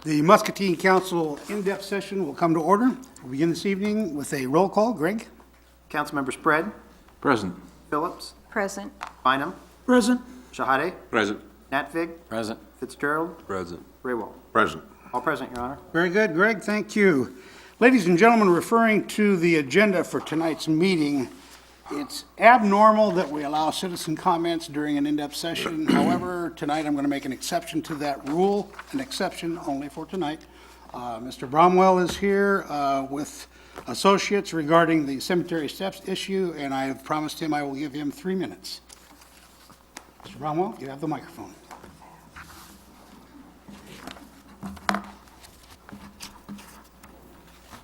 The Muscatine Council in-depth session will come to order. We'll begin this evening with a roll call. Greg? Councilmember Spread, Present. Phillips, Present. Bynum, Present. Shahade, Present. Natvig, Present. Fitzgerald, Present. Raywald. Present. All present, Your Honor. Very good, Greg. Thank you. Ladies and gentlemen, referring to the agenda for tonight's meeting, it's abnormal that we allow citizen comments during an in-depth session. However, tonight I'm going to make an exception to that rule, an exception only for tonight. Mr. Bromwell is here with associates regarding the cemetery steps issue, and I have promised him I will give him 3 minutes. Mr. Bromwell, you have the microphone.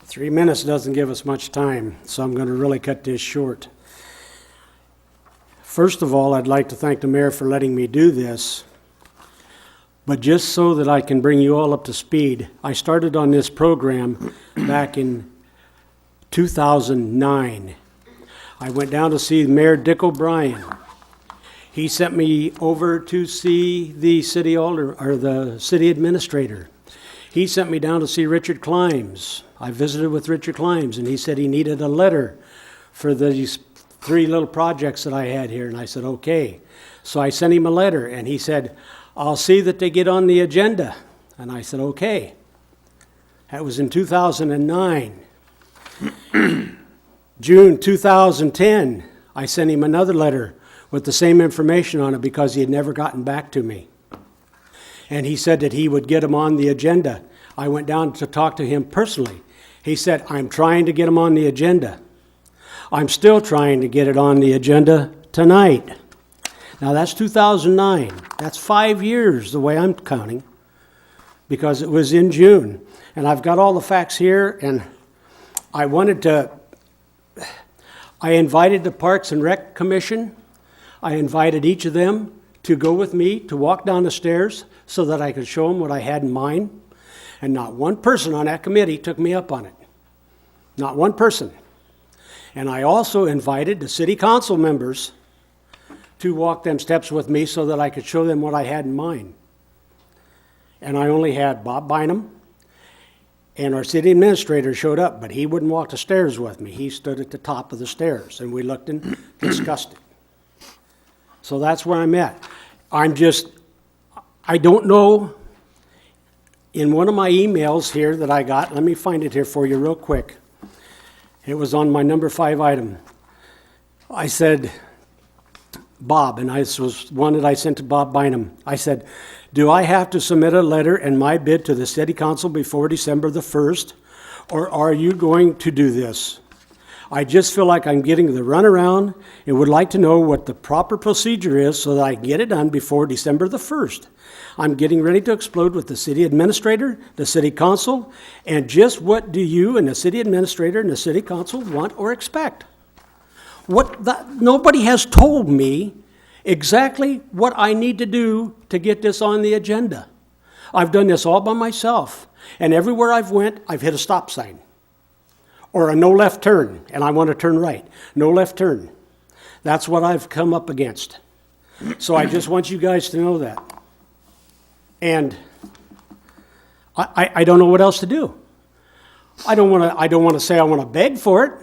Three minutes doesn't give us much time, so I'm going to really cut this short. First of all, I'd like to thank the mayor for letting me do this. But just so that I can bring you all up to speed, I started on this program back in 2009. I went down to see Mayor Dick O'Brien. He sent me over to see the city alder, or the city administrator. He sent me down to see Richard Climbs. I visited with Richard Climbs, and he said he needed a letter for these 3 little projects that I had here, and I said, okay. So I sent him a letter, and he said, I'll see that they get on the agenda. And I said, okay. That was in 2009. June 2010, I sent him another letter with the same information on it because he had never gotten back to me. And he said that he would get them on the agenda. I went down to talk to him personally. He said, I'm trying to get them on the agenda. I'm still trying to get it on the agenda tonight. Now that's 2009. That's 5 years the way I'm counting, because it was in June. And I've got all the facts here, and I invited the Parks and Rec Commission. I invited each of them to go with me to walk down the stairs so that I could show them what I had in mind. And not one person on that committee took me up on it. Not one person. And I also invited the city council members to walk them steps with me so that I could show them what I had in mind. And I only had Bob Bynum, and our city administrator showed up, but he wouldn't walk the stairs with me. He stood at the top of the stairs, and we looked and discussed it. So that's where I'm at. I don't know, in one of my emails here that I got, let me find it here for you real quick. It was on my number 5 item. I said, Bob, and this was one that I sent to Bob Bynum. I said, do I have to submit a letter and my bid to the city council before December the 1st, or are you going to do this? I just feel like I'm getting the runaround and would like to know what the proper procedure is so that I can get it done before December the 1st. I'm getting ready to explode with the city administrator, the city council, and just what do you and the city administrator and the city council want or expect? Nobody has told me exactly what I need to do to get this on the agenda. I've done this all by myself, and everywhere I've went, I've hit a stop sign or a no left turn, and I want to turn right. No left turn. That's what I've come up against. So I just want you guys to know that. And I don't know what else to do. I don't want to say I want to beg for it,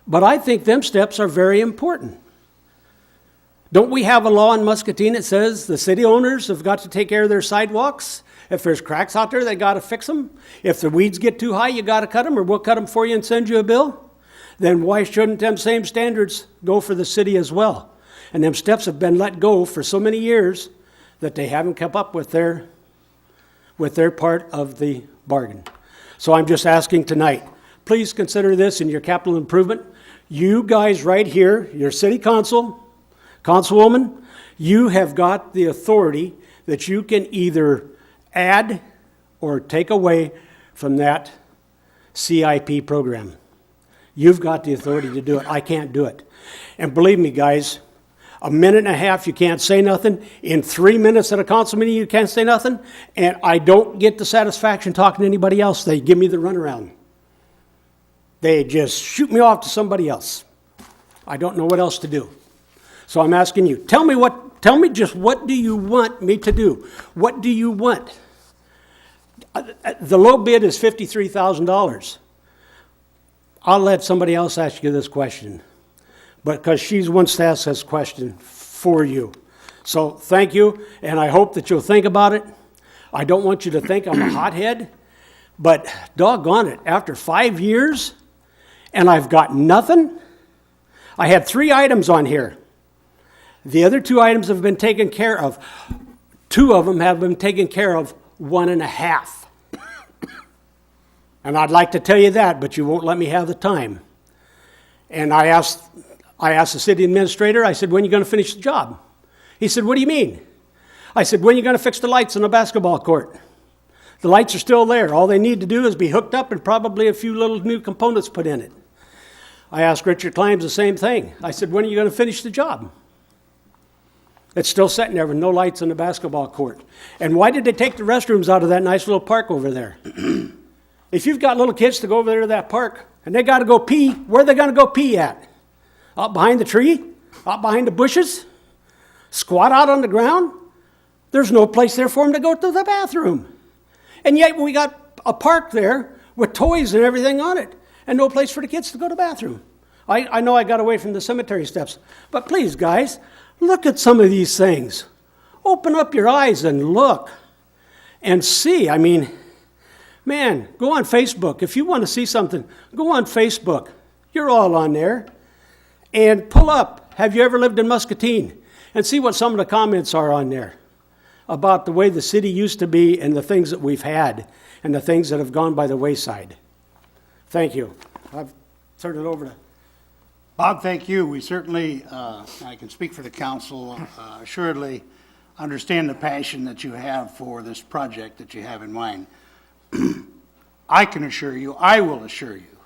but I think them steps are very important. Don't we have a law in Muscatine that says the city owners have got to take care of their sidewalks? If there's cracks out there, they got to fix them. If the weeds get too high, you got to cut them, or we'll cut them for you and send you a bill. Then why shouldn't them same standards go for the city as well? And them steps have been let go for so many years that they haven't kept up with their part of the bargain. So I'm just asking tonight, please consider this in your capital improvement. You guys right here, your city council, councilwoman, you have got the authority that you can either add or take away from that CIP program. You've got the authority to do it. I can't do it. And believe me, guys, a minute and a half, you can't say nothing. In 3 minutes at a council meeting, you can't say nothing. And I don't get the satisfaction talking to anybody else. They give me the runaround. They just shoot me off to somebody else. I don't know what else to do. So I'm asking you, tell me what Tell me just what do you want me to do? What do you want? The low bid is $53,000. I'll let somebody else ask you this question, because she wants to ask this question for you. So thank you, and I hope that you'll think about it. I don't want you to think I'm a hothead, but doggone it, after 5 years, and I've got nothing. I had 3 items on here. The other 2 items have been taken care of. 2 of them have been taken care of 1.5. And I'd like to tell you that, but you won't let me have the time. And I asked the city administrator, I said, when are you going to finish the job? He said, what do you mean? I said, when are you going to fix the lights on the basketball court? The lights are still there. All they need to do is be hooked up and probably a few little new components put in it. I asked Richard Climbs the same thing. I said, when are you going to finish the job? It's still sitting there with no lights on the basketball court. And why did they take the restrooms out of that nice little park over there? If you've got little kids to go over there to that park and they got to go pee, where are they going to go pee at? Up behind the tree? Up behind the bushes? Squat out on the ground? There's no place there for them to go to the bathroom. And yet we got a park there with toys and everything on it and no place for the kids to go to the bathroom. I know I got away from the cemetery steps, but please, guys, look at some of these things. Open up your eyes and look and see. I mean, man, go on Facebook. If you want to see something, go on Facebook. You're all on there. And pull up, have you ever lived in Muscatine? And see what some of the comments are on there about the way the city used to be and the things that we've had and the things that have gone by the wayside. Thank you. I've turned it over to... Bob, thank you. We certainly, I can speak for the council, assuredly understand the passion that you have for this project that you have in mind. I can assure you, I will assure you,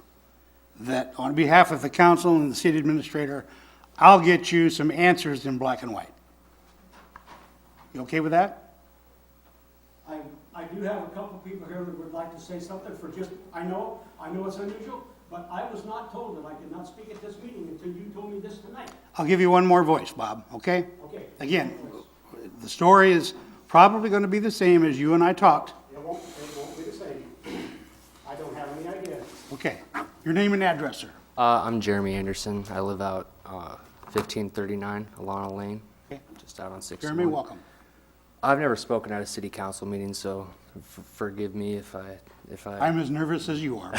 that on behalf of the council and the city administrator, I'll get you some answers in black and white. You okay with that? I do have a couple people here that would like to say something for just, I know it's unusual, but I was not told that I could not speak at this meeting until you told me this tonight. I'll give you one more voice, Bob, okay? Okay. Again, the story is probably going to be the same as you and I talked. It won't be the same. I don't have any idea. Okay. Your name and address, sir. I'm Jeremy Anderson. I live out 1539 Alana Lane, Okay. just out on 61. Jeremy, welcome. I've never spoken at a city council meeting, so forgive me if I. I'm as nervous as you are.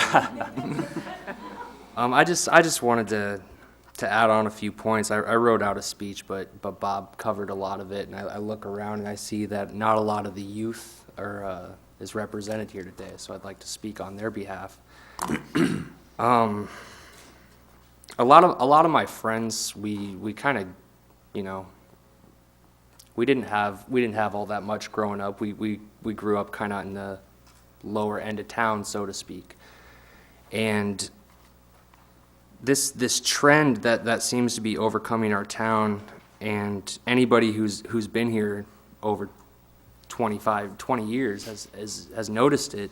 I just wanted to add on a few points. I wrote out a speech, but Bob covered a lot of it, and I look around and I see that not a lot of the youth is represented here today. So I'd like to speak on their behalf. A lot of my friends, we kind of, you know, we didn't have all that much growing up. We grew up kind of in the lower end of town, so to speak. And this trend that seems to be overcoming our town, and anybody who's been here over 20 years has noticed it,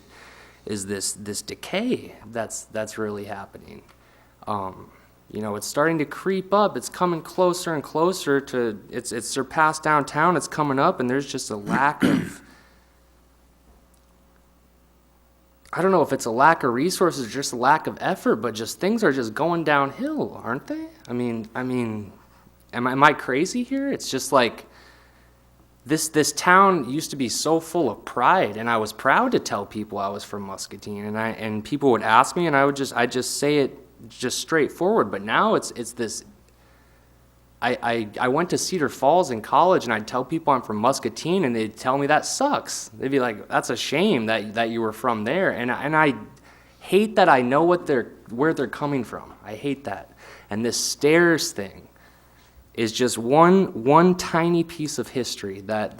is this decay that's really happening. You know, it's starting to creep up. It's coming closer and closer to, it's surpassed downtown. It's coming up, and there's just a lack of, I don't know if it's a lack of resources or just a lack of effort, but just things are just going downhill, aren't they? I mean, am I crazy here? It's just like, this town used to be so full of pride, and I was proud to tell people I was from Muscatine, and people would ask me, and I'd just say it just straightforward. But now it's this. I went to Cedar Falls in college, and I'd tell people I'm from Muscatine, and they'd tell me that sucks. They'd be like, "That's a shame that you were from there," and I hate that I know where they're coming from. I hate that, and this stairs thing is just one tiny piece of history that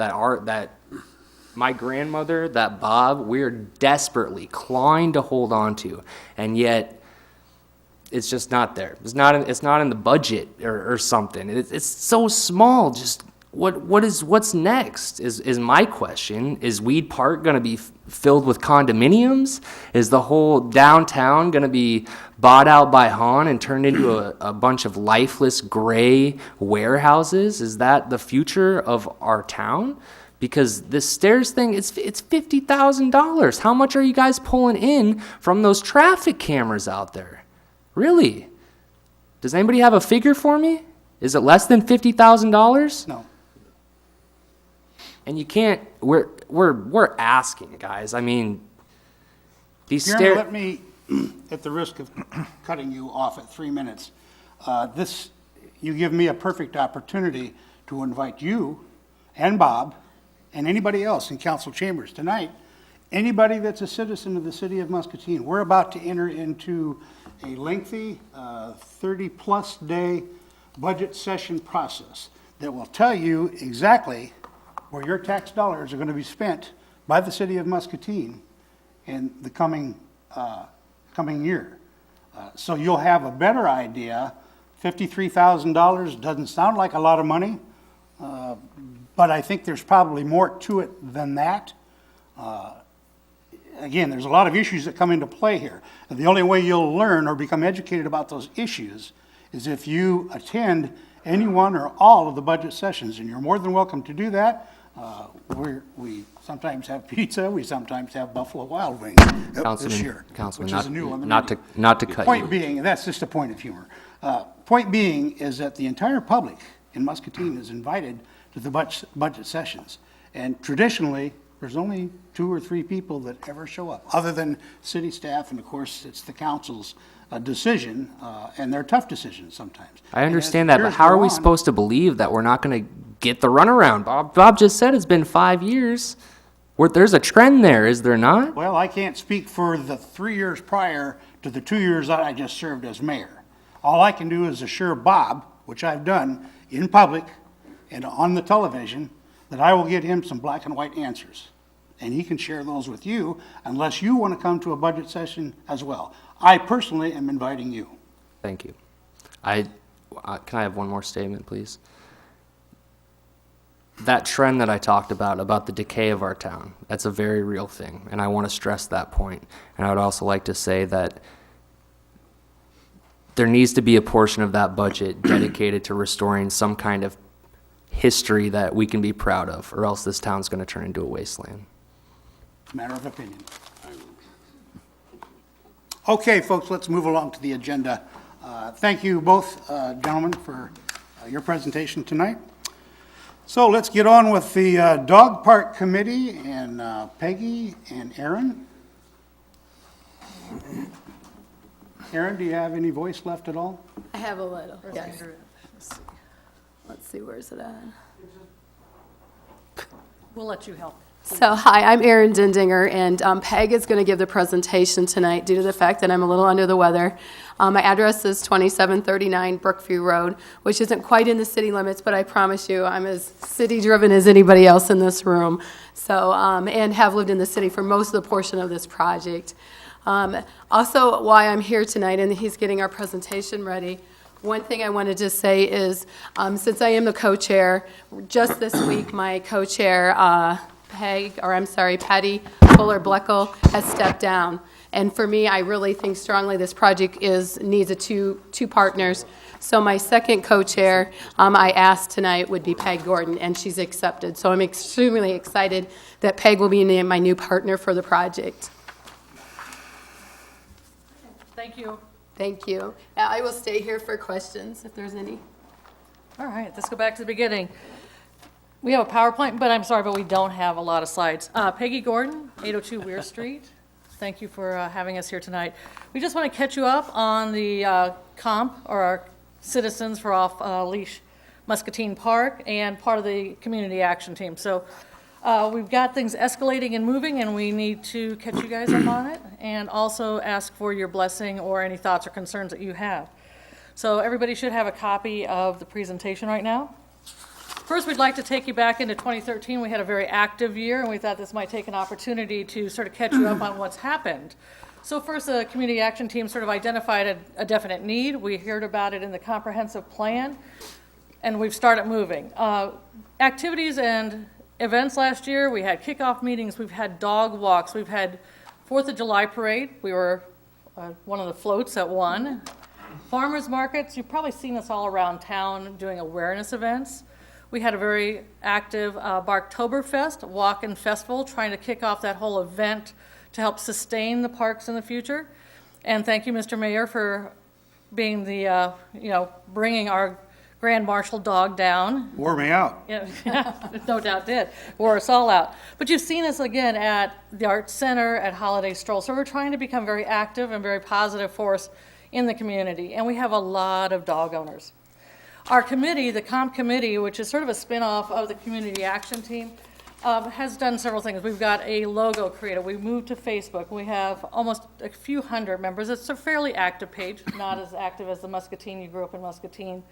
my grandmother, that Bob, we're desperately clawing to hold on to, and yet it's just not there. It's not in the budget or something. It's so small. Just what's next is my question. Is Weed Park going to be filled with condominiums? Is the whole downtown going to be bought out by Hahn and turned into a bunch of lifeless gray warehouses? Is that the future of our town? Because this stairs thing, it's $50,000. How much are you guys pulling in from those traffic cameras out there? Really? Does anybody have a figure for me? Is it less than $50,000? No. And you can't. We're asking, guys. I mean, these Karen, stairs. let me, at the risk of cutting you off at 3 minutes, you give me a perfect opportunity to invite you and Bob and anybody else in council chambers tonight, anybody that's a citizen of the city of Muscatine. We're about to enter into a lengthy 30-plus day budget session process that will tell you exactly where your tax dollars are going to be spent by the city of Muscatine in the coming year. So you'll have a better idea. $53,000 doesn't sound like a lot of money, but I think there's probably more to it than that. Again, there's a lot of issues that come into play here. And the only way you'll learn or become educated about those issues is if you attend any one or all of the budget sessions, and you're more than welcome to do that. We sometimes have pizza, we sometimes have Buffalo Wild Wings this year, Councilman, which is a new on the not menu. to cut Point you. being, that's just a point of humor. Point being is that the entire public in Muscatine is invited to the budget sessions. And traditionally, there's only 2 or 3 people that ever show up, other than city staff, and of course, it's the council's decision, and they're tough decisions sometimes. I And understand as that, but years how are go we on- supposed to believe that we're not going to get the runaround? Bob just said it's been 5 years. There's a trend there, is there not? Well, I can't speak for the 3 years prior to the 2 years that I just served as mayor. All I can do is assure Bob, which I've done in public and on the television, that I will get him some black and white answers. And he can share those with you unless you want to come to a budget session as well. I personally am inviting you. Thank you. Can I have one more statement, please? That trend that I talked about the decay of our town, that's a very real thing, and I want to stress that point. And I would also like to say that there needs to be a portion of that budget dedicated to restoring some kind of history that we can be proud of, or else this town's going to turn into a wasteland. Matter of opinion. Okay, folks, let's move along to the agenda. Thank you both, gentlemen, for your presentation tonight. So let's get on with the Dog Park Committee, and Peggy and Aaron. Aaron, do you have any voice left at all? I have a little, yes. Let's see, where's it at? We'll let you help. So, hi, I'm Erin Dindinger, and Peg is going to give the presentation tonight due to the fact that I'm a little under the weather. My address is 2739 Brookview Road, which isn't quite in the city limits, but I promise you, I'm as city-driven as anybody else in this room. So, and have lived in the city for most of the portion of this project. Also, why I'm here tonight, and he's getting our presentation ready, one thing I wanted to say is, since I am the co-chair, just this week, my co-chair, Patty Fuller Bleckel has stepped down. And for me, I really think strongly this project needs a two partners. So my second co-chair, I asked tonight would be Peg Gordon, and she's accepted. So I'm extremely excited that Peg will be my new partner for the project. Thank you. Thank you. I will stay here for questions if there's any. All right, let's go back to the beginning. We have a PowerPoint, but I'm sorry, but we don't have a lot of slides. Peggy Gordon, 802 Weir Street. Thank you for having us here tonight. We just want to catch you up on the comp, or our citizens for off-leash Muscatine Park, and part of the community action team. So we've got things escalating and moving, and we need to catch you guys up on it, and also ask for your blessing or any thoughts or concerns that you have. So everybody should have a copy of the presentation right now. First, we'd like to take you back into 2013. We had a very active year, and we thought this might take an opportunity to sort of catch you up on what's happened. So first, the community action team sort of identified a definite need. We heard about it in the comprehensive plan, and we've started moving. Activities and events last year, we had kickoff meetings, we've had dog walks, we've had 4th of July parade. We were one of the floats at one. Farmers markets, you've probably seen us all around town doing awareness events. We had a very active Barktoberfest, walk and festival, trying to kick off that whole event to help sustain the parks in the future. And thank you, Mr. Mayor, for being the, bringing our Grand Marshal dog down. Wore me out. Yeah, no doubt did. Wore us all out. But you've seen us again at the Arts Center, at Holiday Stroll. So we're trying to become very active and very positive force in the community. And we have a lot of dog owners. Our committee, the Comp Committee, which is sort of a spin-off of the Community Action Team, has done several things. We've got a logo created. We moved to Facebook. We have almost a few hundred members. It's a fairly active page, not as active as the Muscatine. You grew up in Muscatine.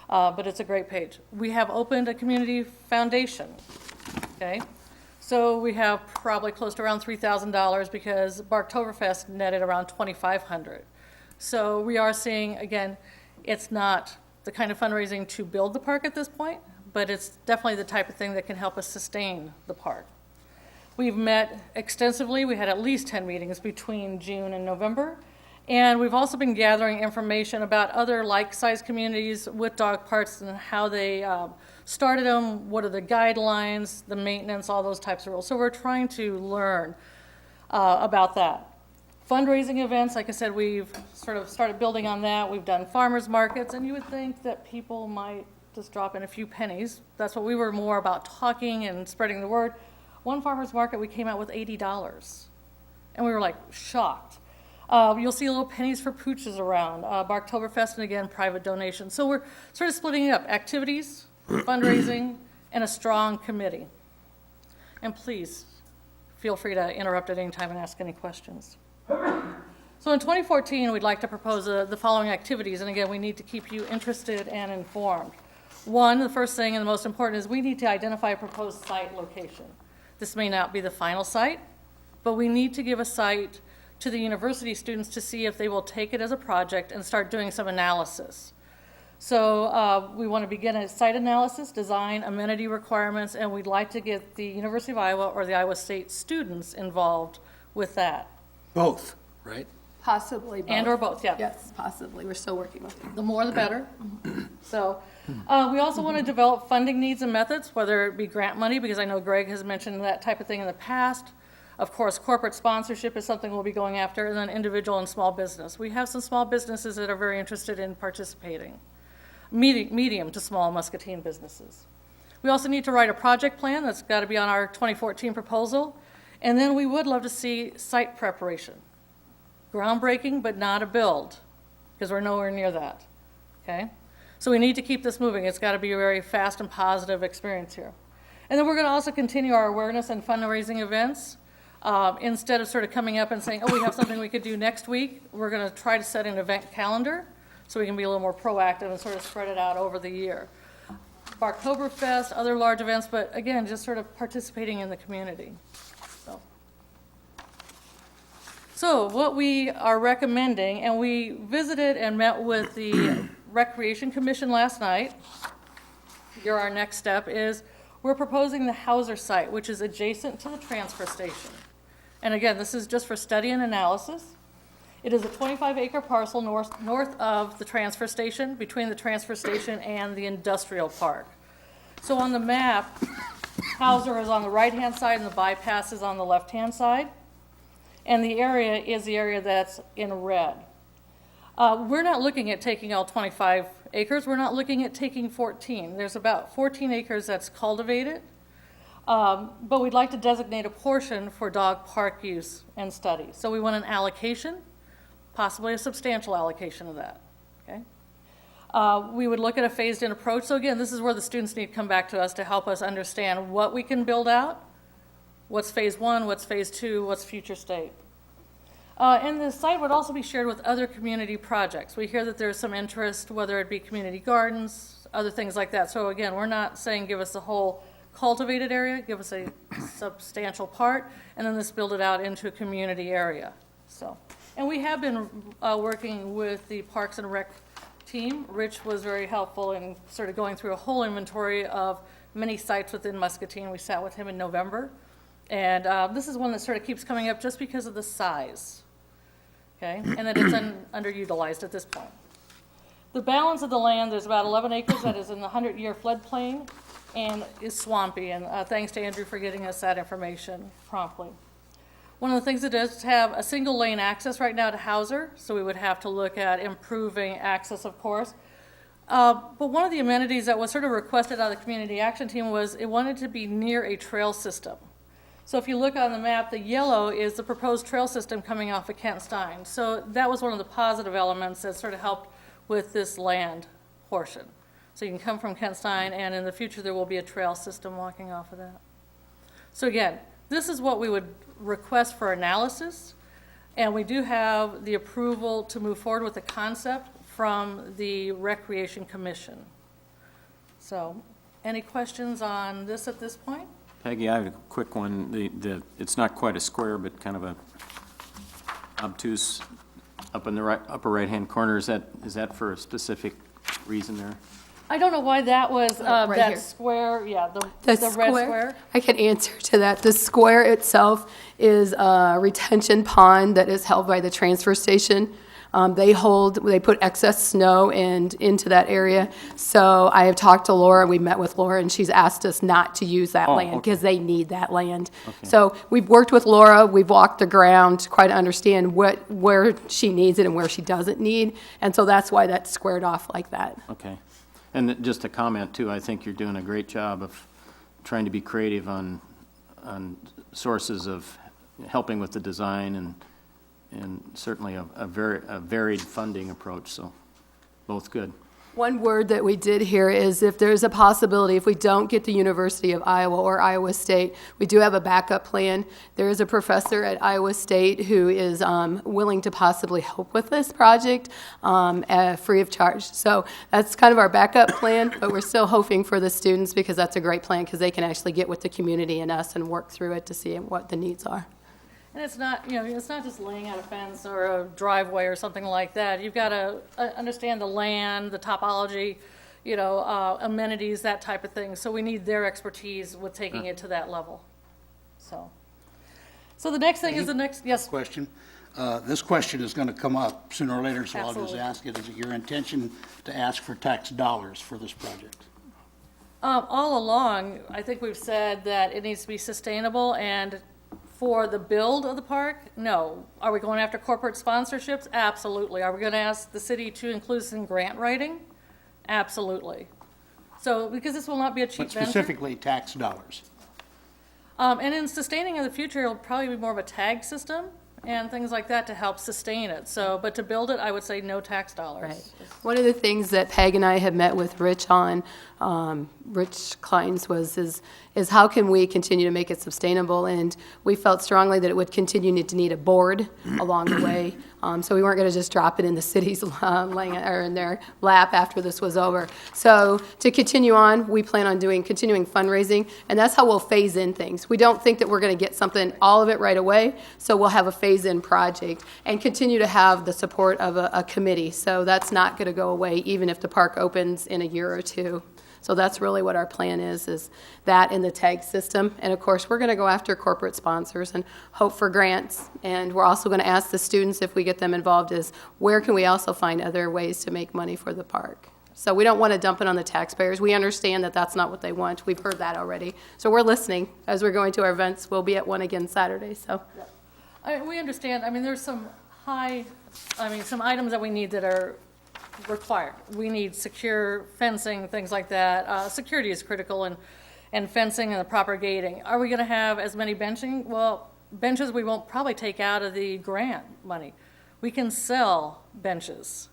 But it's a great page. We have opened a community foundation, okay? So we have probably close to around $3,000 because Barktoberfest netted around $2,500. So we are seeing, again, it's not the kind of fundraising to build the park at this point, but it's definitely the type of thing that can help us sustain the park. We've met extensively. We had at least 10 meetings between June and November. And we've also been gathering information about other like-sized communities with dog parks and how they started them, what are the guidelines, the maintenance, all those types of rules. So we're trying to learn about that. Fundraising events, like I said, we've sort of started building on that. We've done farmers markets, and you would think that people might just drop in a few pennies. That's what we were more about, talking and spreading the word. One farmers market, we came out with $80, and we were like shocked. You'll see little pennies for pooches around, Barktoberfest, and again, private donations. So we're sort of splitting it up, activities, fundraising, and a strong committee. And please, feel free to interrupt at any time and ask any questions. So in 2014, we'd like to propose the following activities, and again, we need to keep you interested and informed. One, the first thing and the most important is we need to identify a proposed site location. This may not be the final site, but we need to give a site to the university students to see if they will take it as a project and start doing some analysis. So we want to begin a site analysis, design, amenity requirements, and we'd like to get the University of Iowa or the Iowa State students involved with that. Both, right? Possibly both. And or both, yeah. Yes, possibly. We're still working with it. The more the better. So we also want to develop funding needs and methods, whether it be grant money, because I know Greg has mentioned that type of thing in the past. Of course, corporate sponsorship is something we'll be going after, and then individual and small business. We have some small businesses that are very interested in participating, medium to small Muscatine businesses. We also need to write a project plan. That's got to be on our 2014 proposal. And then we would love to see site preparation. Groundbreaking, but not a build, because we're nowhere near that, okay? So we need to keep this moving. It's got to be a very fast and positive experience here. And then we're going to also continue our awareness and fundraising events. Instead of sort of coming up and saying, oh, we have something we could do next week, we're going to try to set an event calendar so we can be a little more proactive and sort of spread it out over the year. Barktoberfest, other large events, but again, just sort of participating in the community. So what we are recommending, and we visited and met with the Recreation Commission last night. Here, our next step is we're proposing the Hauser site, which is adjacent to the transfer station. And again, this is just for study and analysis. It is a 25-acre parcel north of the transfer station, between the transfer station and the industrial park. So on the map, Hauser is on the right-hand side and the bypass is on the left-hand side. And the area is the area that's in red. We're not looking at taking all 25 acres. We're not looking at taking 14. There's about 14 acres that's cultivated. But we'd like to designate a portion for dog park use and study. So we want an allocation, possibly a substantial allocation of that, okay? We would look at a phased-in approach. So again, this is where the students need to come back to us to help us understand what we can build out, what's phase one, what's phase two, what's future state. And the site would also be shared with other community projects. We hear that there's some interest, whether it be community gardens, other things like that. So again, we're not saying give us the whole cultivated area, give us a substantial part, and then let's build it out into a community area. So, and we have been working with the Parks and Rec team. Rich was very helpful in sort of going through a whole inventory of many sites within Muscatine. We sat with him in November. And this is one that sort of keeps coming up just because of the size, okay? And that it's underutilized at this point. The balance of the land, there's about 11 acres that is in the 100-year floodplain and is swampy, and thanks to Andrew for getting us that information promptly. One of the things it does have a single lane access right now to Hauser, so we would have to look at improving access, of course. But one of the amenities that was sort of requested out of the community action team was it wanted to be near a trail system. So if you look on the map, the yellow is the proposed trail system coming off of Kent Stein. So that was one of the positive elements that sort of helped with this land portion. So you can come from Kent Stein, and in the future there will be a trail system walking off of that. So again, this is what we would request for analysis, and we do have the approval to move forward with the concept from the Recreation Commission. So, any questions on this at this point? Peggy, I have a quick one. It's not quite a square, but kind of a obtuse up in the upper right-hand corner. Is that for a specific reason there? I don't know why that was, Right that here. square, yeah, the The red square. I can answer to that. The square itself is a retention pond that is held by the transfer station. They put excess snow into that area. So I have talked to Laura, we met with Laura, and she's asked us not to use that Oh, land okay. because they need that land. So we've worked with Laura, we've walked the ground to quite understand where she needs it and where she doesn't need. And so that's why that's squared off like that. Okay. And just a comment, too, I think you're doing a great job of trying to be creative on sources of helping with the design and certainly a varied funding approach, so both good. One word that we did hear is if there's a possibility, if we don't get the University of Iowa or Iowa State, we do have a backup plan. There is a professor at Iowa State who is willing to possibly help with this project free of charge. So that's kind of our backup plan, but we're still hoping for the students because that's a great plan because they can actually get with the community and us and work through it to see what the needs are. And it's not, it's not just laying out a fence or a driveway or something like that. You've got to understand the land, the topology, amenities, that type of thing. So we need their expertise with taking it to that level. So the next thing is yes, Question. This question is going to come up sooner or later, so I'll just Absolutely. ask it. Is it your intention to ask for tax dollars for this project? all along, I think we've said that it needs to be sustainable, and for the build of the park, no. Are we going after corporate sponsorships? Absolutely. Are we going to ask the city to include some grant writing? Absolutely. So, because this will not be a cheap But venture. specifically tax dollars. And in sustaining in the future, it'll probably be more of a tag system and things like that to help sustain it. So, but to build it, I would say no tax dollars. Right. One of the things that Peg and I have met with Rich on, Rich Kleins is how can we continue to make it sustainable? And we felt strongly that it would continue to need a board along the way. So we weren't going to just drop it in the city's or in their lap after this was over. So to continue on, we plan on continuing fundraising, and that's how we'll phase in things. We don't think that we're going to get something, all of it right away, so we'll have a phase-in project and continue to have the support of a committee. So that's not going to go away even if the park opens in a year or two. So that's really what our plan is that in the tag system. And of course, we're going to go after corporate sponsors and hope for grants. And we're also going to ask the students, if we get them involved, is where can we also find other ways to make money for the park? So we don't want to dump it on the taxpayers. We understand that that's not what they want. We've heard that already. So we're listening as we're going to our events. We'll be at one again Saturday, so. We understand, there's some some items that we need that are required. We need secure fencing, things like that. Security is critical, and fencing and the proper gating. Are we going to have as many benching? Well, benches we won't probably take out of the grant money. We can sell benches.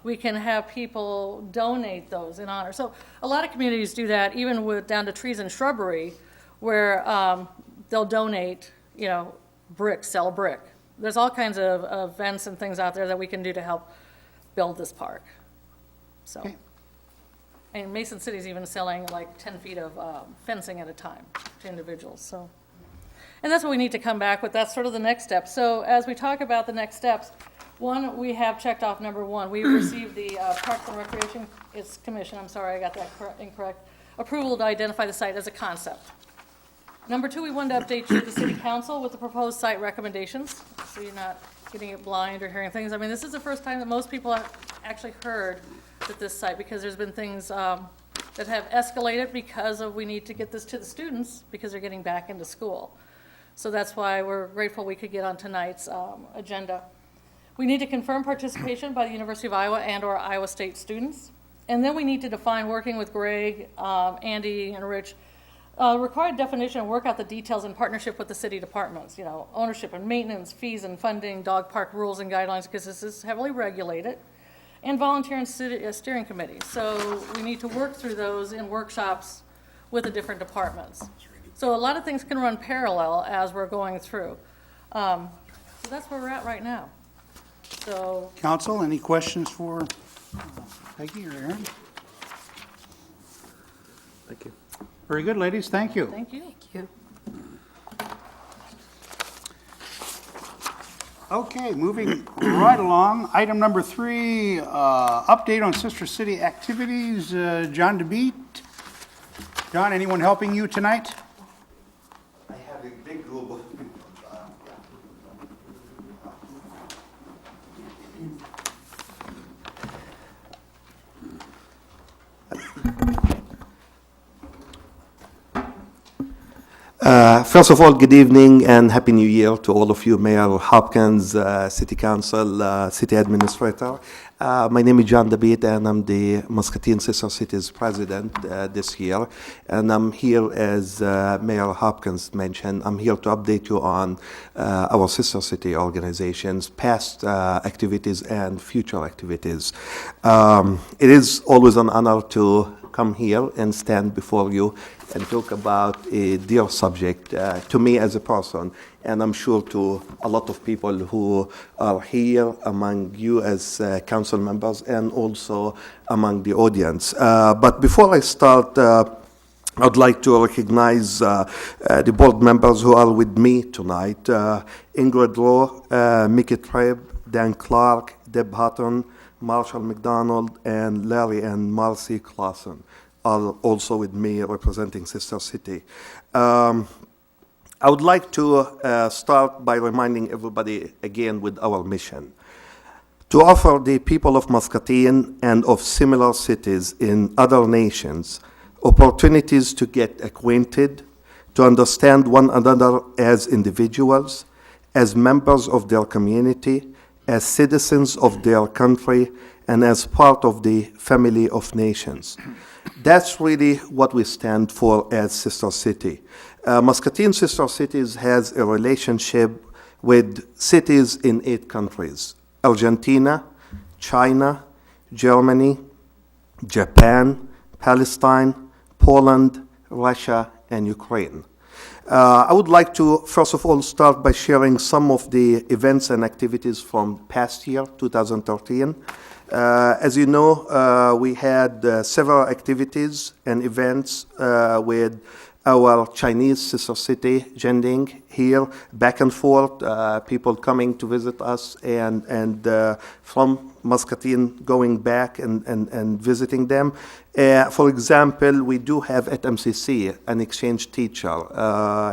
We can have people donate those in honor. So a lot of communities do that, even with down to trees and shrubbery, where they'll donate, bricks, sell a brick. There's all kinds of events and things out there that we can do to help build this park. So, Okay. and Mason City's even selling like 10 feet of fencing at a time to individuals, so. And that's what we need to come back with. That's sort of the next step. So as we talk about the next steps, one, we have checked off number one. We received the Parks and Recreation Commission, I'm sorry, I got that incorrect, approval to identify the site as a concept. Number two, we wanted to update you, the city council, with the proposed site recommendations, so you're not getting it blind or hearing things. I mean, this is the first time that most people have actually heard that this site, because there's been things that have escalated because of we need to get this to the students because they're getting back into school. So that's why we're grateful we could get on tonight's agenda. We need to confirm participation by the University of Iowa and/or Iowa State students. And then we need to define, working with Greg, Andy, and Rich, required definition and work out the details in partnership with the city departments, you know, ownership and maintenance, fees and funding, dog park rules and guidelines, because this is heavily regulated, and volunteer and steering committee. So we need to work through those in workshops with the different departments. So a lot of things can run parallel as we're going through. So that's where we're at right now. So Council, any questions for Peggy or Aaron? Thank you. Very good, ladies, thank you. thank you. Thank you. Okay, moving right along. Item number 3, update on Sister City activities. John DeBeat. John, anyone helping you tonight? I have a big group of people. First of all, good evening and Happy New Year to all of you, Mayor Hopkins, City Council, City Administrator. My name is John DeBeat and I'm the Muscatine Sister Cities President this year. And I'm here, as Mayor Hopkins mentioned, I'm here to update you on our Sister City organizations, past activities and future activities. It is always an honor to come here and stand before you and talk about a dear subject to me as a person, and I'm sure to a lot of people who are here among you as council members and also among the audience. But before I start, I'd like to recognize the board members who are with me tonight. Ingrid Rowe, Mickey Tribb, Dan Clark, Deb Hutton, Marshall McDonald, and Larry and Marcy Clausen are also with me representing Sister City. I would like to start by reminding everybody again with our mission: to offer the people of Muscatine and of similar cities in other nations opportunities to get acquainted, to understand one another as individuals, as members of their community, as citizens of their country, and as part of the family of nations. That's really what we stand for as Sister City. Muscatine Sister Cities has a relationship with cities in 8 countries: Argentina, China, Germany, Japan, Palestine, Poland, Russia, and Ukraine. I would like to, first of all, start by sharing some of the events and activities from past year, 2013. As you know, we had several activities and events with our Chinese sister city, Jianding, here, back and forth, people coming to visit us, and from Muscatine going back and visiting them. For example, we do have at MCC an exchange teacher.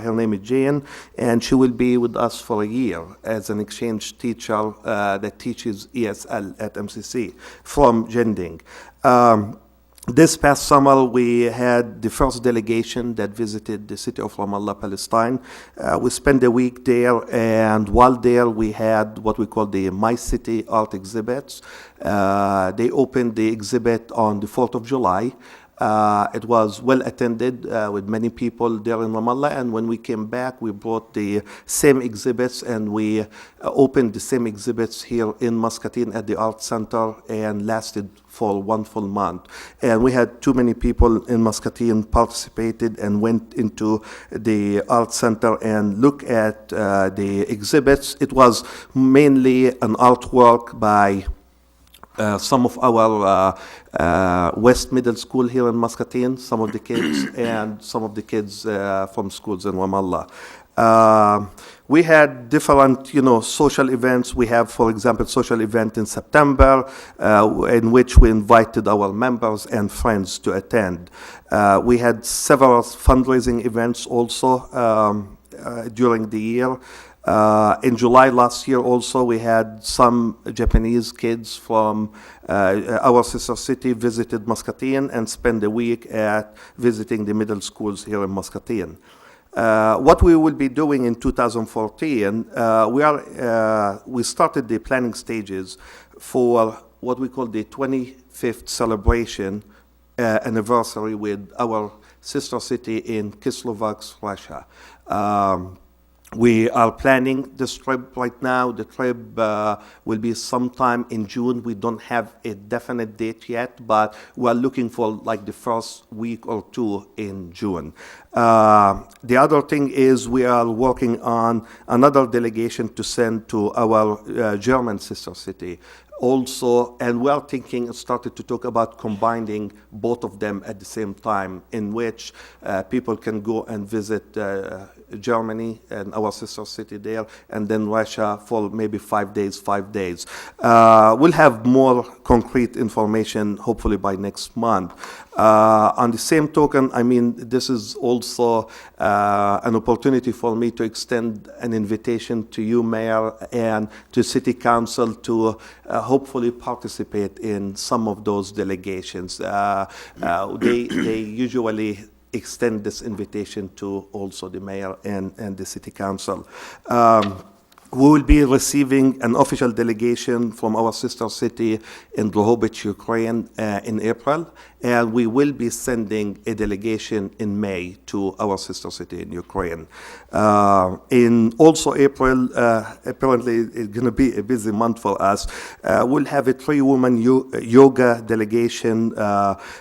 Her name is Jane, and she will be with us for a year as an exchange teacher that teaches ESL at MCC from Jianding. This past summer, we had the first delegation that visited the city of Ramallah, Palestine. We spent a week there, and while there, we had what we call the My City art exhibits. They opened the exhibit on the 4th of July. It was well attended with many people there in Ramallah, and when we came back, we brought the same exhibits and we opened the same exhibits here in Muscatine at the Art Center, and lasted for 1 full month. And we had too many people in Muscatine participated and went into the Art Center and look at the exhibits. It was mainly an artwork by some of our West Middle School here in Muscatine, some of the kids, and some of the kids from schools in Ramallah. We had different, social events. We have, for example, social event in September in which we invited our members and friends to attend. We had several fundraising events also during the year. In July last year also, we had some Japanese kids from our sister city visited Muscatine and spent a week at visiting the middle schools here in Muscatine. What we will be doing in 2014, we started the planning stages for what we call the 25th celebration anniversary with our sister city in Kislovodsk, Russia. We are planning this trip right now. The trip will be sometime in June. We don't have a definite date yet, but we are looking for like the first week or two in June. The other thing is we are working on another delegation to send to our German sister city. Also, and we are thinking, started to talk about combining both of them at the same time, in which people can go and visit Germany and our sister city there, and then Russia for maybe 5 days. We'll have more concrete information hopefully by next month. On the same token, I mean, this is also an opportunity for me to extend an invitation to you, Mayor, and to City Council to hopefully participate in some of those delegations. They usually extend this invitation to also the Mayor and the City Council. We will be receiving an official delegation from our sister city in Drohobych, Ukraine in April, and we will be sending a delegation in May to our sister city in Ukraine. In also April, apparently it's going to be a busy month for us. We'll have a 3-woman yoga delegation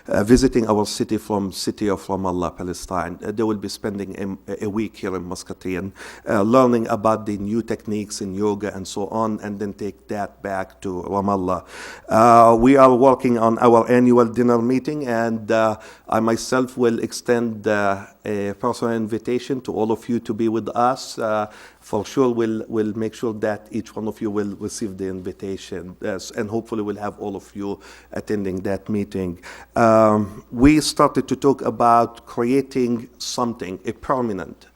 visiting our city from city of Ramallah, Palestine. They will be spending a week here in Muscatine, learning about the new techniques in yoga and so on, and then take that back to Ramallah. We are working on our annual dinner meeting, and I myself will extend a personal invitation to all of you to be with us. For sure, we'll make sure that each one of you will receive the invitation, and hopefully we'll have all of you attending that meeting. We started to talk about creating something, a permanent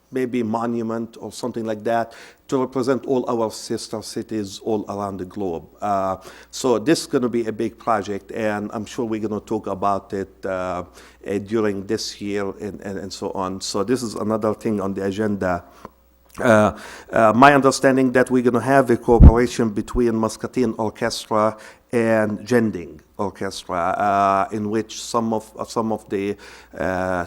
maybe monument or something like that to represent all our sister cities all around the globe. So this is going to be a big project, and I'm sure we're going to talk about it during this year and so on. So this is another thing on the agenda. My understanding that we're going to have a cooperation between Muscatine Orchestra and Jending Orchestra, in which some of the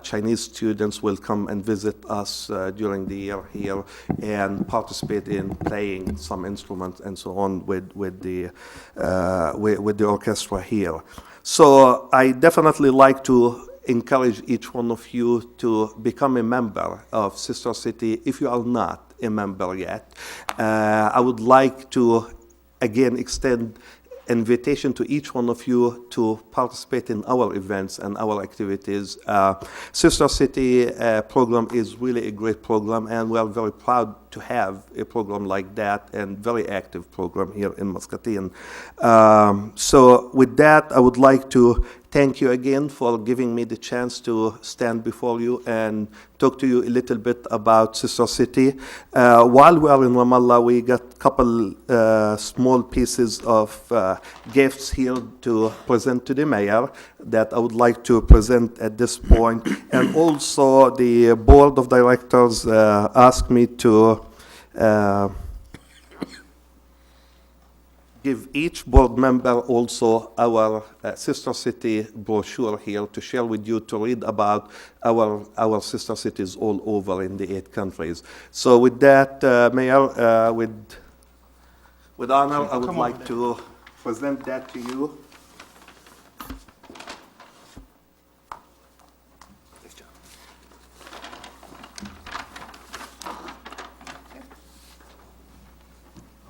Chinese students will come and visit us during the year here and participate in playing some instruments and so on with the orchestra here. So I definitely like to encourage each one of you to become a member of Sister City if you are not a member yet. I would like to again extend invitation to each one of you to participate in our events and our activities. Sister City program is really a great program, and we are very proud to have a program like that, and very active program here in Muscatine. So with that, I would like to thank you again for giving me the chance to stand before you and talk to you a little bit about Sister City. While we are in Ramallah, we got a couple small pieces of gifts here to present to the mayor that I would like to present at this point. And also the board of directors asked me to give each board member also our sister city brochure here to share with you, to read about our sister cities all over in the 8 countries. So with that, Mayor, with honor, I would like to present that to you.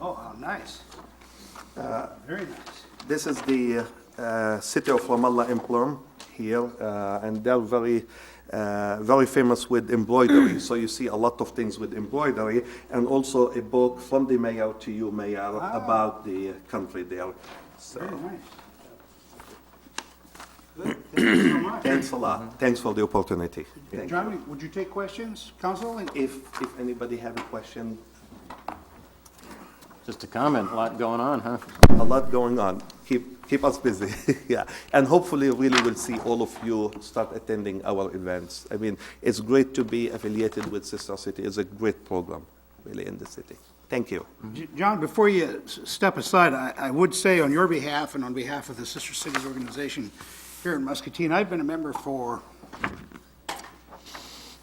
Oh, how nice. Very nice. This is the city of Ramallah Emporium here, and they're very famous with embroidery. So you see a lot of things with embroidery, and also a book from the mayor to you, Mayor, about the country there. So, Very nice. Good. Thank you so much. thanks a lot. Thanks for the opportunity. Thank you. John, would you take questions, council? If anybody have a question, Just a comment, a lot going on, huh? a lot going on. Keep us busy. Yeah, and hopefully, really, we'll see all of you start attending our events. I mean, it's great to be affiliated with Sister City. It's a great program, really, in the city. Thank you. John, before you step aside, I would say on your behalf and on behalf of the Sister Cities organization here in Muscatine, I've been a member for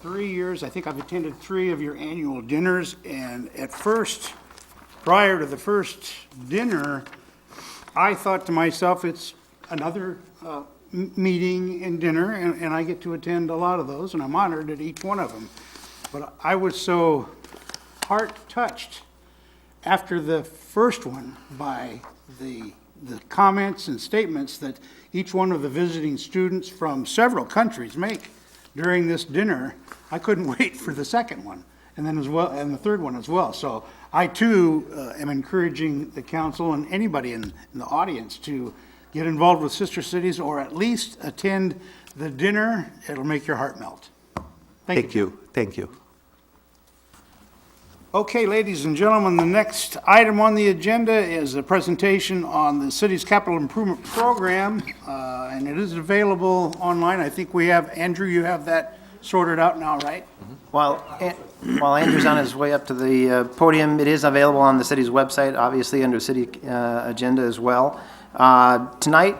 3 years. I think I've attended 3 of your annual dinners, and at first, prior to the first dinner, I thought to myself, it's another meeting and dinner, and I get to attend a lot of those, and I'm honored at each one of them. But I was so heart-touched after the first one by the comments and statements that each one of the visiting students from several countries make during this dinner. I couldn't wait for the second one, and then as well, and the third one as well. So I too am encouraging the council and anybody in the audience to get involved with Sister Cities, or at least attend the dinner. It'll make your heart melt. Thank you. Thank you. Okay, ladies and gentlemen, the next item on the agenda is a presentation on the city's capital improvement program, and it is available online. I think we have, Andrew, you have that sorted out now, right? While Andrew's on his way up to the podium, it is available on the city's website, obviously under city agenda as well. Tonight,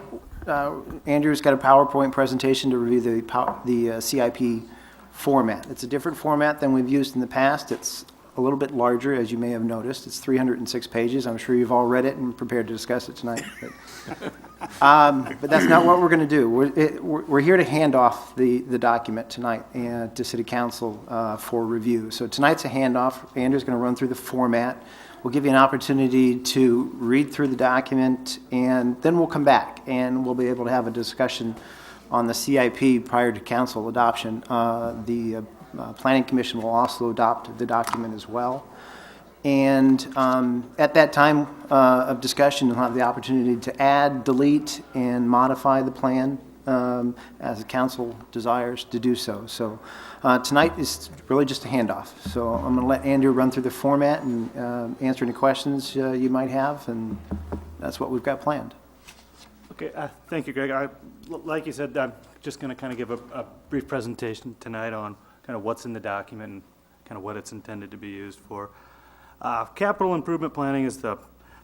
Andrew's got a PowerPoint presentation to review the CIP format. It's a different format than we've used in the past. It's a little bit larger, as you may have noticed. It's 306 pages. I'm sure you've all read it and prepared to discuss it tonight. But that's not what we're going to do. We're here to hand off the document tonight to City Council for review. So tonight's a handoff. Andrew's going to run through the format. We'll give you an opportunity to read through the document, and then we'll come back and we'll be able to have a discussion on the CIP prior to council adoption. The Planning Commission will also adopt the document as well. And at that time of discussion, you'll have the opportunity to add, delete, and modify the plan as the council desires to do so. So tonight is really just a handoff. So I'm going to let Andrew run through the format and answer any questions you might have, and that's what we've got planned. Okay, thank you, Greg. Like you said, I'm just going to kind of give a brief presentation tonight on kind of what's in the document and kind of what it's intended to be used for. Capital improvement planning is the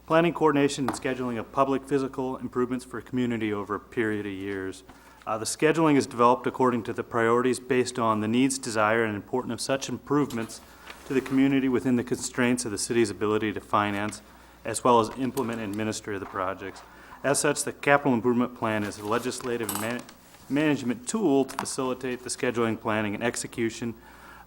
planning, coordination, and scheduling of public physical improvements for a community over a period of years. The scheduling is developed according to the priorities based on the needs, desire, and importance of such improvements to the community within the constraints of the city's ability to finance, as well as implement and administer the projects. As such, the capital improvement plan is a legislative and management tool to facilitate the scheduling, planning, and execution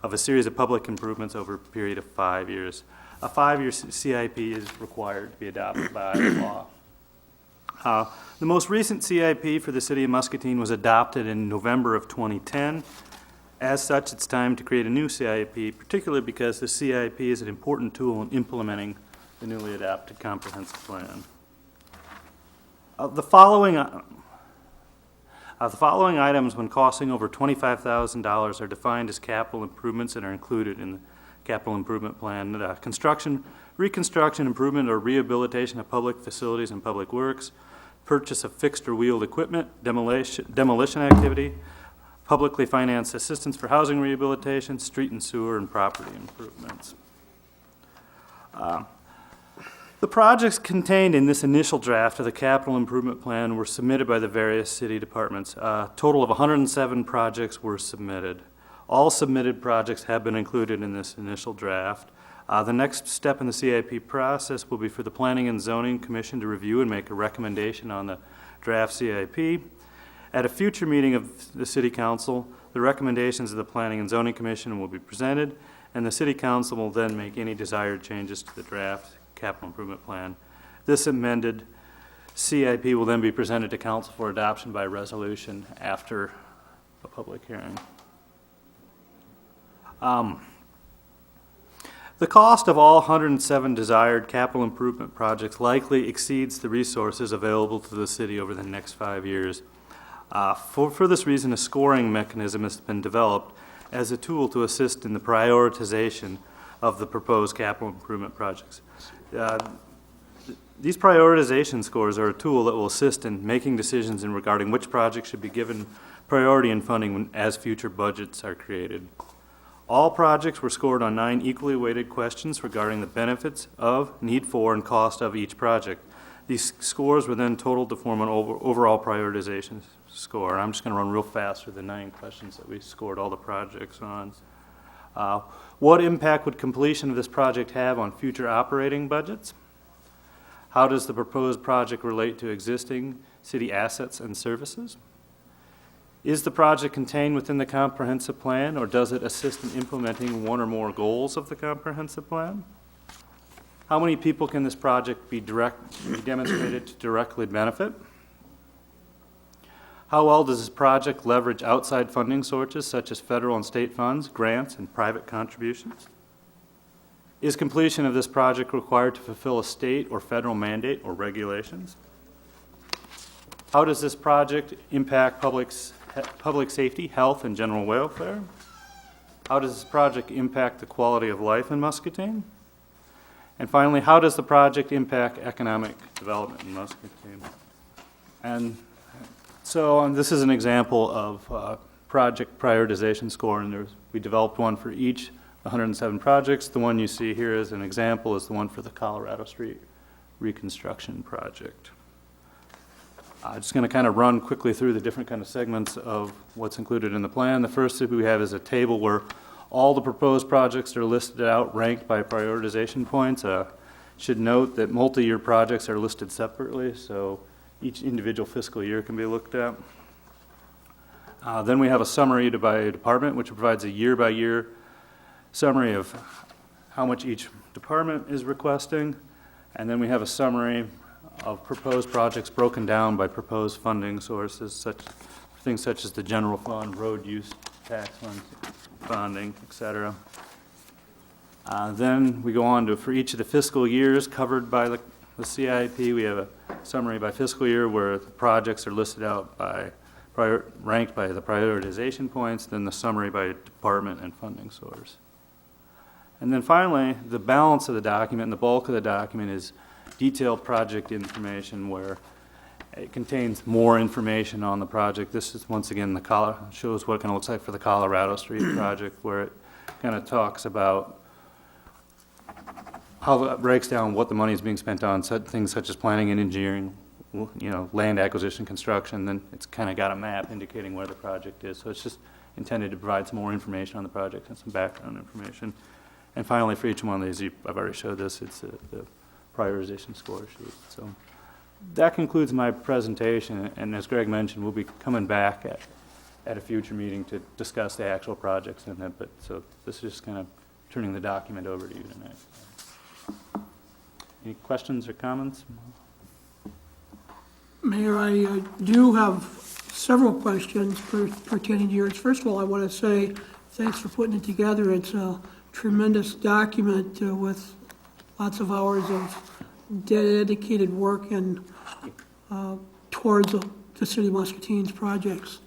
of a series of public improvements over a period of 5 years. A 5-year CIP is required to be adopted by law. The most recent CIP for the city of Muscatine was adopted in November of 2010. As such, it's time to create a new CIP, particularly because the CIP is an important tool in implementing the newly adopted comprehensive plan. The following items, when costing over $25,000, are defined as capital improvements and are included in the capital improvement plan. Construction, reconstruction, improvement, or rehabilitation of public facilities and public works, purchase of fixed or wheeled equipment, demolition activity, publicly financed assistance for housing rehabilitation, street and sewer, and property improvements. The projects contained in this initial draft of the capital improvement plan were submitted by the various city departments. A total of 107 projects were submitted. All submitted projects have been included in this initial draft. The next step in the CIP process will be for the Planning and Zoning Commission to review and make a recommendation on the draft CIP. At a future meeting of the City Council, the recommendations of the Planning and Zoning Commission will be presented, and the City Council will then make any desired changes to the draft capital improvement plan. This amended CIP will then be presented to council for adoption by resolution after a public hearing. The cost of all 107 desired capital improvement projects likely exceeds the resources available to the city over the next 5 years. For this reason, a scoring mechanism has been developed as a tool to assist in the prioritization of the proposed capital improvement projects. These prioritization scores are a tool that will assist in making decisions in regarding which projects should be given priority in funding as future budgets are created. All projects were scored on 9 equally weighted questions regarding the benefits of, need for, and cost of each project. These scores were then totaled to form an overall prioritization score. I'm just going to run real fast through the 9 questions that we scored all the projects on. What impact would completion of this project have on future operating budgets? How does the proposed project relate to existing city assets and services? Is the project contained within the comprehensive plan, or does it assist in implementing one or more goals of the comprehensive plan? How many people can this project be demonstrated to directly benefit? How well does this project leverage outside funding sources such as federal and state funds, grants, and private contributions? Is completion of this project required to fulfill a state or federal mandate or regulations? How does this project impact public safety, health, and general welfare? How does this project impact the quality of life in Muscatine? And finally, how does the project impact economic development in Muscatine? And so this is an example of project prioritization score, and we developed one for each 107 projects. The one you see here as an example is the one for the Colorado Street reconstruction project. I'm just going to kind of run quickly through the different kind of segments of what's included in the plan. The first that we have is a table where all the proposed projects are listed out, ranked by prioritization points. Should note that multi-year projects are listed separately, so each individual fiscal year can be looked at. Then we have a summary by department, which provides a year-by-year summary of how much each department is requesting. And then we have a summary of proposed projects broken down by proposed funding sources, things such as the general fund, road use tax funds, bonding, etc. Then we go on to, for each of the fiscal years covered by the CIP, we have a summary by fiscal year where the projects are listed out by ranked by the prioritization points, then the summary by department and funding source. And then finally, the balance of the document and the bulk of the document is detailed project information where it contains more information on the project. This is, once again, shows what it kind of looks like for the Colorado Street project, where it kind of talks about how it breaks down what the money is being spent on, things such as planning and engineering, land acquisition, construction. Then it's kind of got a map indicating where the project is. So it's just intended to provide some more information on the project and some background information. And finally, for each one of these, I've already showed this, it's the prioritization score sheet. So that concludes my presentation, and as Greg mentioned, we'll be coming back at a future meeting to discuss the actual projects in it, but so this is just kind of turning the document over to you tonight. Any questions or comments? Mayor, I do have several questions pertaining to yours. First of all, I want to say thanks for putting it together. It's a tremendous document with lots of hours of dedicated work and towards the City of Muscatine's projects.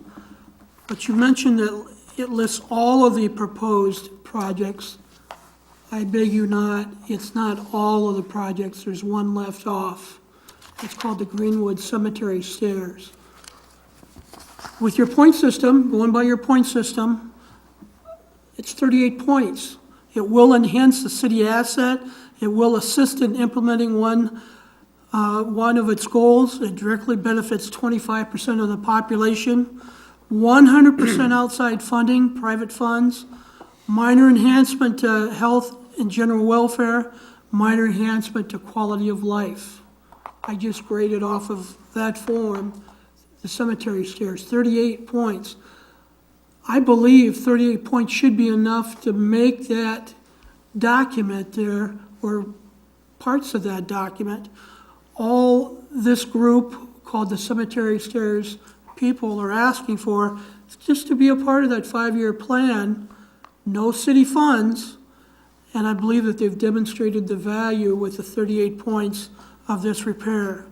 But you mentioned that it lists all of the proposed projects. I beg you not, it's not all of the projects, there's one left off. It's called the Greenwood Cemetery Stairs. With your point system, going by your point system, it's 38 points. It will enhance the city asset. It will assist in implementing one of its goals. It directly benefits 25% of the population. 100% outside funding, private funds. Minor enhancement to health and general welfare. Minor enhancement to quality of life. I just graded off of that form the cemetery stairs, 38 points. I believe 38 points should be enough to make that document there, or parts of that document, all this group called the Cemetery Stairs people are asking for is just to be a part of that 5-year plan, no city funds, and I believe that they've demonstrated the value with the 38 points of this repair.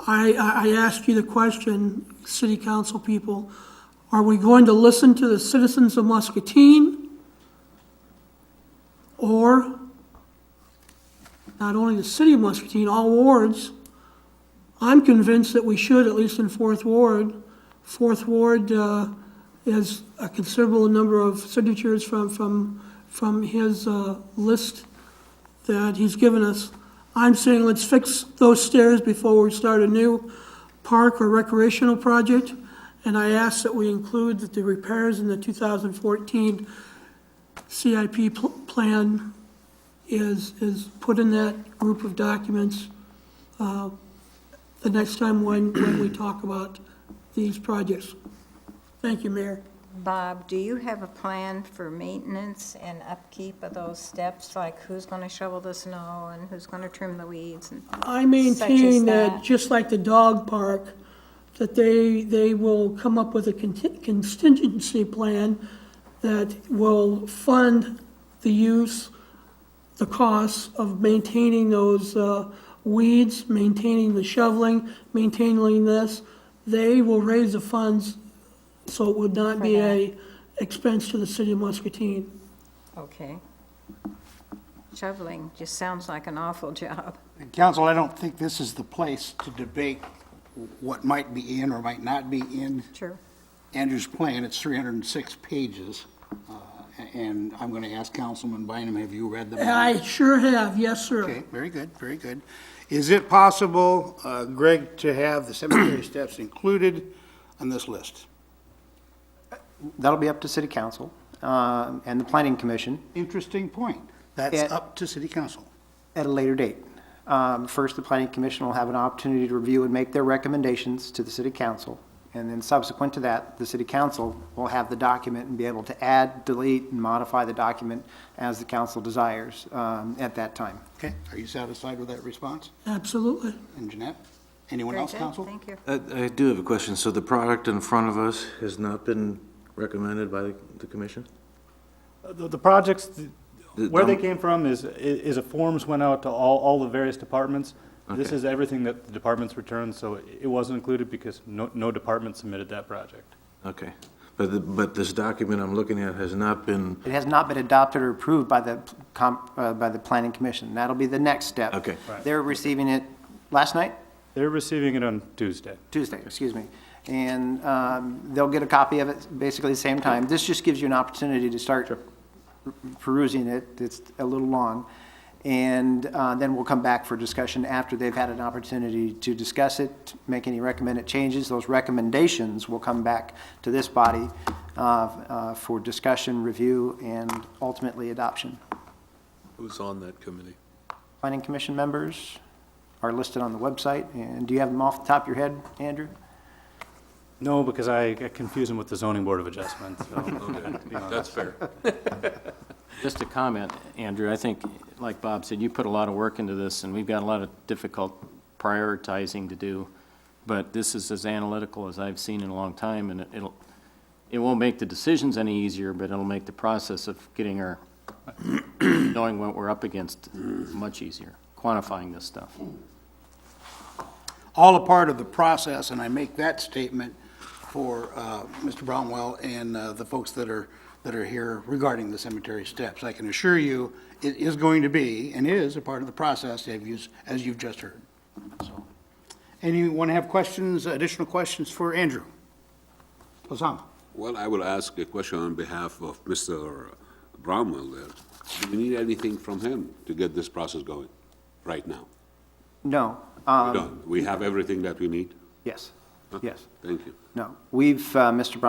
I asked you the question, city council people, are we going to listen to the citizens of Muscatine? Or not only the city of Muscatine, all wards? I'm convinced that we should, at least in Fourth Ward. Fourth Ward is a considerable number of signatures from his list that he's given us. I'm saying let's fix those stairs before we start a new park or recreational project. And I ask that we include that the repairs in the 2014 CIP plan is put in that group of documents the next time when we talk about these projects. Thank you, Mayor. Bob, do you have a plan for maintenance and upkeep of those steps? Like who's going to shovel the snow and who's going to trim the weeds? And I such as maintain that, that? just like the dog park, that they will come up with a contingency plan that will fund the use, the costs of maintaining those weeds, maintaining the shoveling, maintaining this. They will raise the funds so it would not be a expense to the city of Muscatine. Okay. Shoveling just sounds like an awful job. Council, I don't think this is the place to debate what might be in or might not be in True. Andrew's plan. It's 306 pages. And I'm going to ask Councilman Bynum, have you read them? I sure have, yes, sir. Okay, very good, very good. Is it possible, Greg, to have the cemetery steps included on this list? That'll be up to city council and the planning commission Interesting point. That's Yeah. up to city council. at a later date. First, the planning commission will have an opportunity to review and make their recommendations to the city council. And then subsequent to that, the city council will have the document and be able to add, delete, and modify the document as the council desires at that time. Okay, are you satisfied with that response? Absolutely. And Jeanette? Anyone Very else, good, council? thank you. I do have a question. So the product in front of us has not been recommended by the commission? The projects, where they um, came from is a forms went out to all the various departments. This Okay. is everything that the departments returned, so it wasn't included because no department submitted that project. Okay. But this document I'm looking at has not been, It has not been adopted or approved by the planning commission. That'll be the next step. Okay. Right. They're receiving it last night? They're receiving it on Tuesday. Tuesday, excuse me. And they'll get a copy of it basically the same time. This just gives you an opportunity to start perusing it. It's a little long. And then we'll come back for discussion after they've had an opportunity to discuss it, make any recommended changes. Those recommendations will come back to this body for discussion, review, and ultimately adoption. Who's on that committee? Planning commission members are listed on the website. And do you have them off the top of your head, Andrew? No, because I confuse them with the zoning board of adjustment, so. Okay, that's fair. Just a comment, Andrew, I think, like Bob said, you put a lot of work into this, and we've got a lot of difficult prioritizing to do, but this is as analytical as I've seen in a long time, and it won't make the decisions any easier, but it'll make the process of getting our, knowing what we're up against much easier, quantifying this stuff. All a part of the process, and I make that statement for Mr. Brownwell and the folks that are here regarding the cemetery steps. I can assure you, it is going to be, and is, a part of the process, as you've just heard. So, anyone have questions, additional questions for Andrew? Osama? Well, I will ask a question on behalf of Mr. Bromwell there. Do we need anything from him to get this process going right now? No. We don't. We have everything that we need? Yes, Okay, yes. Thank you. No. We've, Mr.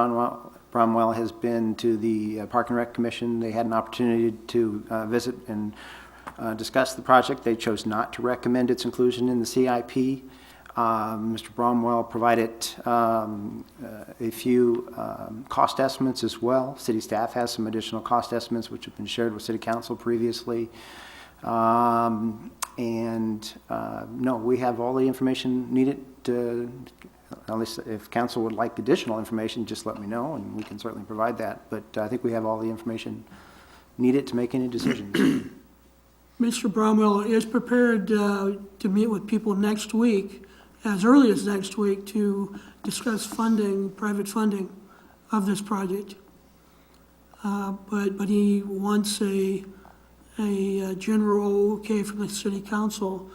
Bromwell has been to the Park and Rec Commission. They had an opportunity to visit and discuss the project. They chose not to recommend its inclusion in the CIP. Mr. Bromwell provided a few cost estimates as well. City staff has some additional cost estimates which have been shared with City Council previously. And no, we have all the information needed to, unless if council would like additional information, just let me know, and we can certainly provide that. But I think we have all the information needed to make any decisions. Mr. Bromwell is prepared to meet with people next week, as early as next week, to discuss funding, private funding of this project. But he wants a general okay from the city council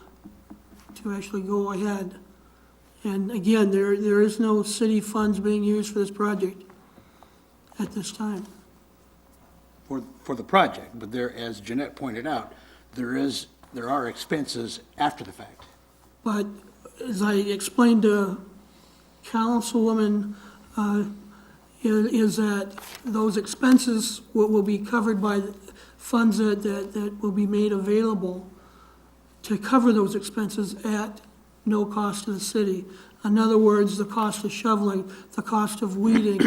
to actually go ahead. And again, there is no city funds being used for this project at this time. For the project, but there, as Jeanette pointed out, there are expenses after the fact. But as I explained to Councilwoman, is that those expenses will be covered by funds that will be made available to cover those expenses at no cost to the city. In other words, the cost of shoveling, the cost of weeding,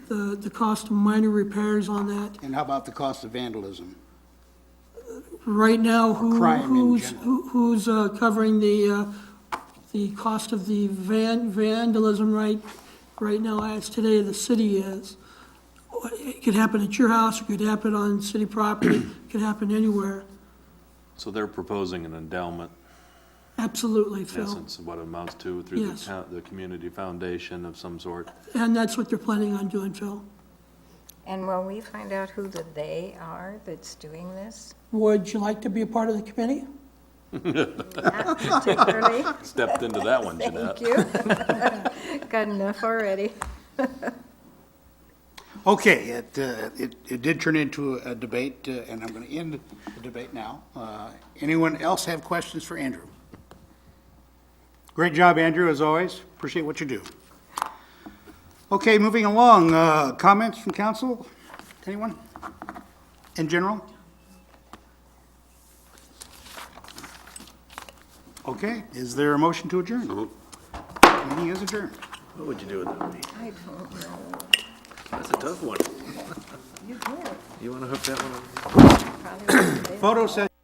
the cost of minor repairs on that. And how about the cost of vandalism? Right now, Crime in who's covering the cost of the vandalism right now, as today, the city is? It could happen at your house, it could happen on city property, it could happen anywhere. So they're proposing an endowment, Absolutely, in Phil. essence, what it amounts to through Yes. the community foundation of some sort. And that's what they're planning on doing, Phil. And will we find out who the "they" are that's doing this? Would you like to be a part of the committee? Not particularly. Stepped into that one, Jeanette. Thank you. Got enough already. Okay, it did turn into a debate, and I'm going to end the debate now. Anyone else have questions for Andrew? Great job, Andrew, as always. Appreciate what you do. Okay, moving along, comments from council? Anyone? In general? Okay, is there a motion to adjourn? Meeting is adjourned. What would you do without me? I don't know. That's a tough one. You did. You want to hook that one up? Probably wasn't there. Photo session.